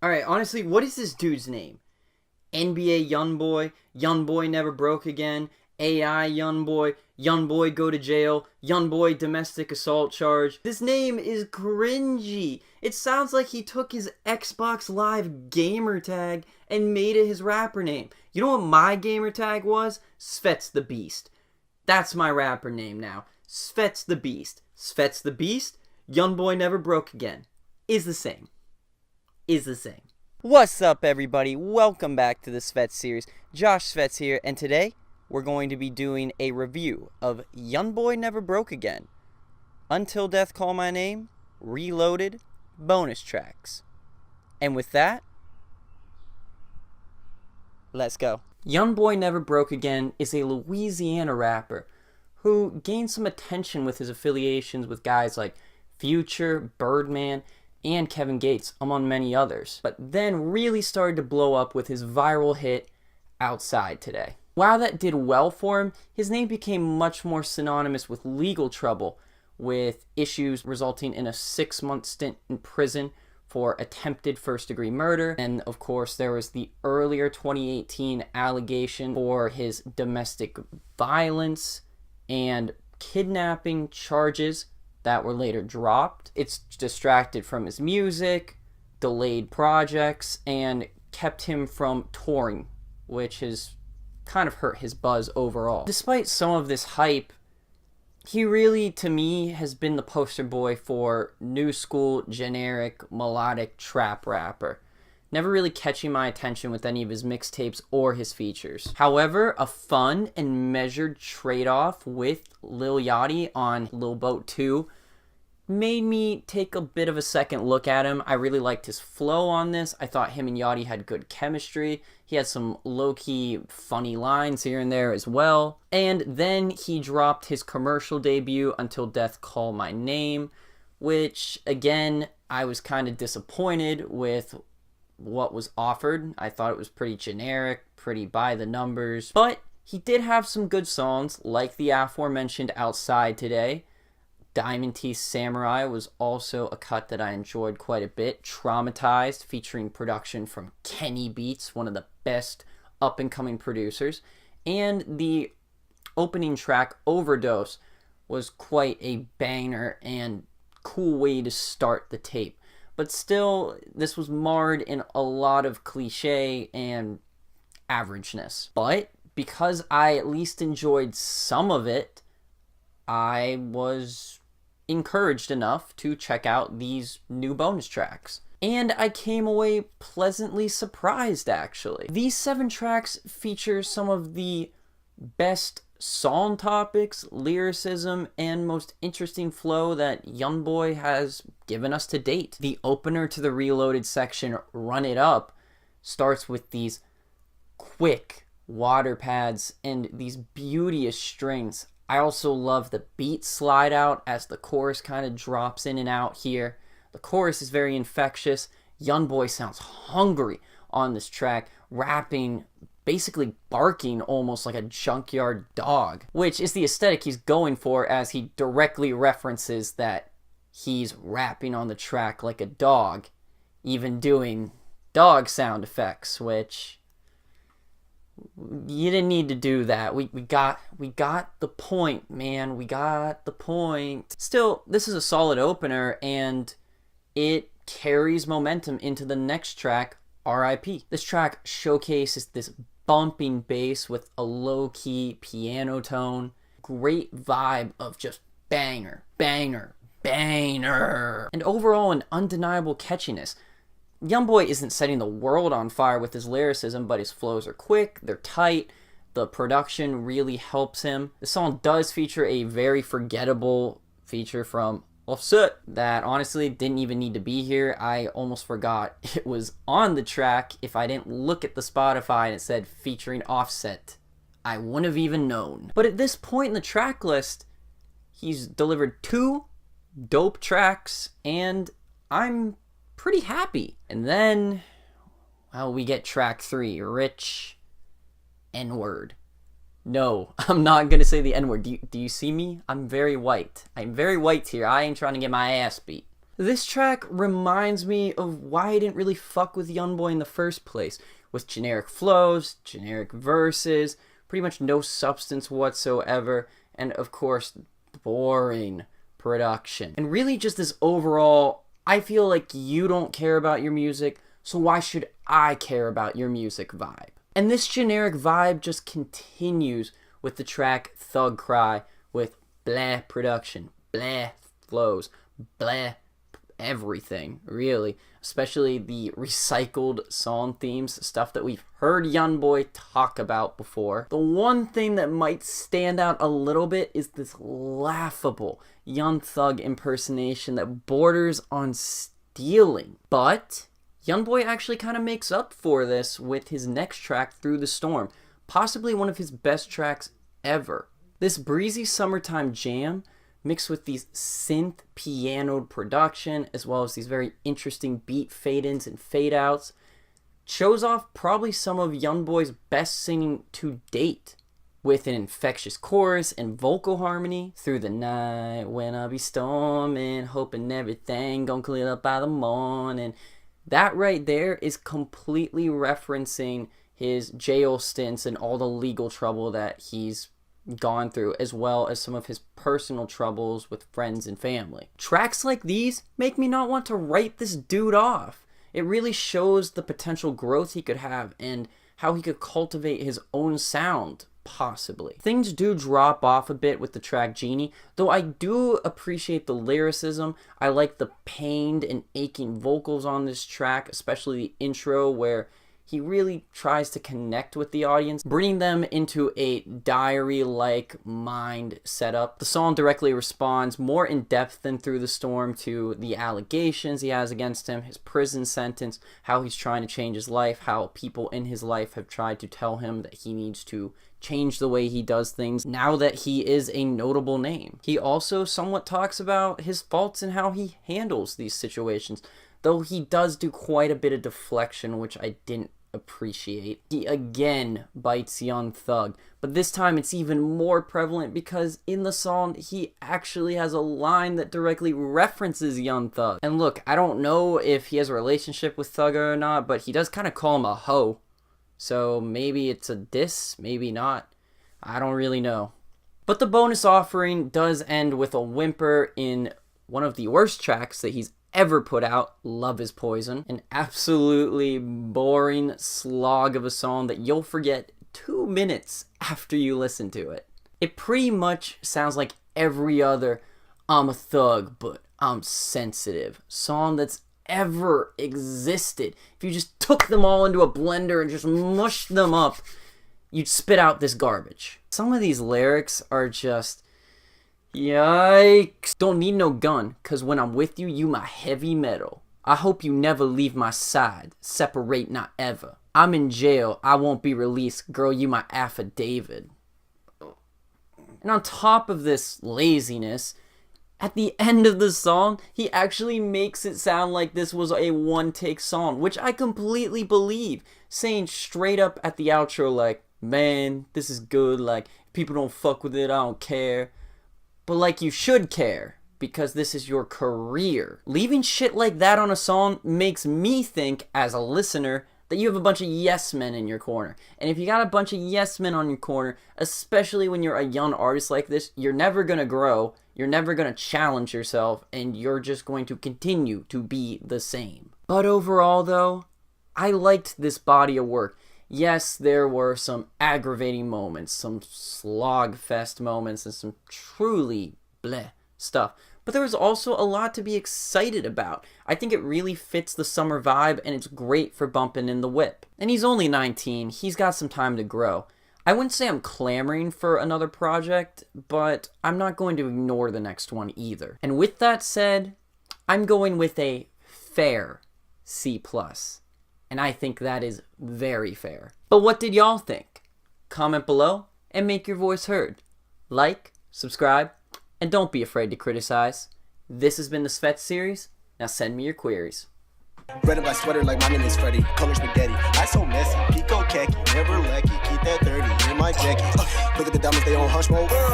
Alright, honestly, what is this dude's name? NBA Youngboy Never Broke Again, AI Youngboy Go to Jail, Youngboy Domestic Assault Charge. This name is cringy. It sounds like he took his Xbox Live gamer tag and made it his rapper name. You know what my gamer tag was? Svetz the Beast. That's my rapper name now. Svetz the Beast. Svetz the Beast, Youngboy Never Broke Again. Is the same. What's up, everybody? Welcome back to the Svetz series. Josh Svetz here, and today we're going to be doing a review of Youngboy Never Broke Again, Until Death Call My Name, Reloaded, bonus tracks. And with that, let's go. Youngboy Never Broke Again is a Louisiana rapper who gained some attention with his affiliations with guys like Future, Birdman, and Kevin Gates, among many others, but then really started to blow up with his viral hit, Outside Today. While that did well for him, his name became much more synonymous with legal trouble, with issues resulting in a 6-month stint in prison for attempted first-degree murder, and of course there was the earlier 2018 allegation for his domestic violence and kidnapping charges that were later dropped. It's distracted from his music, delayed projects, and kept him from touring, which has kind of hurt his buzz overall. Despite some of this hype, he really, to me, has been the poster boy for new school, generic, melodic trap rapper, never really catching my attention with any of his mixtapes or his features. However, a fun and measured trade-off with Lil Yachty on Lil Boat 2 made me take a bit of a second look at him. I really liked his flow on this. I thought him and Yachty had good chemistry. He had some low-key funny lines here and there as well. And then he dropped his commercial debut, Until Death Call My Name, which, again, I was kind of disappointed with what was offered. I thought it was pretty generic, pretty by the numbers, but he did have some good songs, like the aforementioned Outside Today. Diamond Teeth Samurai was also a cut that I enjoyed quite a bit. Traumatized, featuring production from Kenny Beats, one of the best up-and-coming producers. And the opening track, Overdose, was quite a banger and cool way to start the tape. But still, this was marred in a lot of cliche and averageness. But because I at least enjoyed some of it, I was encouraged enough to check out these new bonus tracks. And I came away pleasantly surprised, actually. These 7 tracks feature some of the best song topics, lyricism, and most interesting flow that Youngboy has given us to date. The opener to the Reloaded section, Run It Up, starts with these quick water pads and these beauteous strings. I also love the beat slide out as the chorus kind of drops in and out here. The chorus is very infectious. Youngboy sounds hungry on this track, rapping, basically barking almost like a junkyard dog, which is the aesthetic he's going for, as he directly references that he's rapping on the track like a dog, even doing dog sound effects, which you didn't need to do that. We got the point, man. We got the point. Still, this is a solid opener, and it carries momentum into the next track, R.I.P. This track showcases this bumping bass with a low-key piano tone. Great vibe of just banger, banger, banger. And overall, an undeniable catchiness. Youngboy isn't setting the world on fire with his lyricism, but his flows are quick, they're tight, the production really helps him. The song does feature a very forgettable feature from Loathed that honestly didn't even need to be here. I almost forgot it was on the track. If I didn't look at the Spotify and it said featuring Offset, I wouldn't have even known. But at this point in the track list, he's delivered 2 dope tracks, and I'm pretty happy. And then, well, we get track 3, Rich N-word. No, I'm not going to say the N-word. Do you see me? I'm very white. I'm very white here. I ain't trying to get my ass beat. This track reminds me of why I didn't really fuck with YoungBoy in the first place, with generic flows, generic verses, pretty much no substance whatsoever, and of course, boring production. And really just this overall, I feel like you don't care about your music, so why should I care about your music vibe? And this generic vibe just continues with the track Thug Cry, with blah production, blah flows, blah everything, really. Especially the recycled song themes, stuff that we've heard YoungBoy talk about before. The one thing that might stand out a little bit is this laughable Young Thug impersonation that borders on stealing. But YoungBoy actually kind of makes up for this with his next track, Through the Storm, possibly one of his best tracks ever. This breezy summertime jam mixed with these synth pianoed production, as well as these very interesting beat fade-ins and fade-outs, shows off probably some of YoungBoy's best singing to date, with an infectious chorus and vocal harmony. Through the night when I be storming, hoping everything gon' clear up by the morning. That right there is completely referencing his jail stints and all the legal trouble that he's gone through, as well as some of his personal troubles with friends and family. Tracks like these make me not want to write this dude off. It really shows the potential growth he could have and how he could cultivate his own sound, possibly. Things do drop off a bit with the track Genie, though I do appreciate the lyricism. I like the pained and aching vocals on this track, especially the intro where he really tries to connect with the audience, bringing them into a diary-like mind setup. The song directly responds more in depth than Through the Storm to the allegations he has against him, his prison sentence, how he's trying to change his life, how people in his life have tried to tell him that he needs to change the way he does things now that he is a notable name. He also somewhat talks about his faults and how he handles these situations, though he does do quite a bit of deflection, which I didn't appreciate. He again bites Young Thug, but this time it's even more prevalent because in the song he actually has a line that directly references Young Thug. And look, I don't know if he has a relationship with Thugger or not, but he does kind of call him a hoe. So maybe it's a diss, maybe not. I don't really know. But the bonus offering does end with a whimper in one of the worst tracks that he's ever put out, Love is Poison. An absolutely boring slog of a song that you'll forget 2 minutes after you listen to it. It pretty much sounds like every other I'm a thug, but I'm sensitive song that's ever existed. If you just took them all into a blender and just mushed them up, you'd spit out this garbage. Some of these lyrics are just, yikes. Don't need no gun, cause when I'm with you, you my heavy metal. I hope you never leave my side, separate not ever. I'm in jail, I won't be released, girl, you my affidavit. And on top of this laziness, at the end of the song, he actually makes it sound like this was a one-take song, which I completely believe, saying straight up at the outro like, man, this is good, like, if people don't fuck with it, I don't care. But like, you should care, because this is your career. Leaving shit like that on a song makes me think, as a listener, that you have a bunch of yes men in your corner. And if you got a bunch of yes men on your corner, especially when you're a young artist like this, you're never gonna grow, you're never gonna challenge yourself, and you're just going to continue to be the same. But overall though, I liked this body of work. Yes, there were some aggravating moments, some slogfest moments, and some truly bleh stuff. But there was also a lot to be excited about. I think it really fits the summer vibe, and it's great for bumping in the whip. And he's only 19, he's got some time to grow. I wouldn't say I'm clamoring for another project, but I'm not going to ignore the next one either. And with that said, I'm going with a fair C+. And I think that is very fair. But what did y'all think? Comment below and make your voice heard. Like, subscribe, and don't be afraid to criticize. This has been the Svetz series. Now send me your queries. Red and black sweater like my name is Freddy. Color spaghetti. I so messy. Pico khaki. Never lucky. Keep that 30 in my jacket. Look at the diamonds, they on hush mode.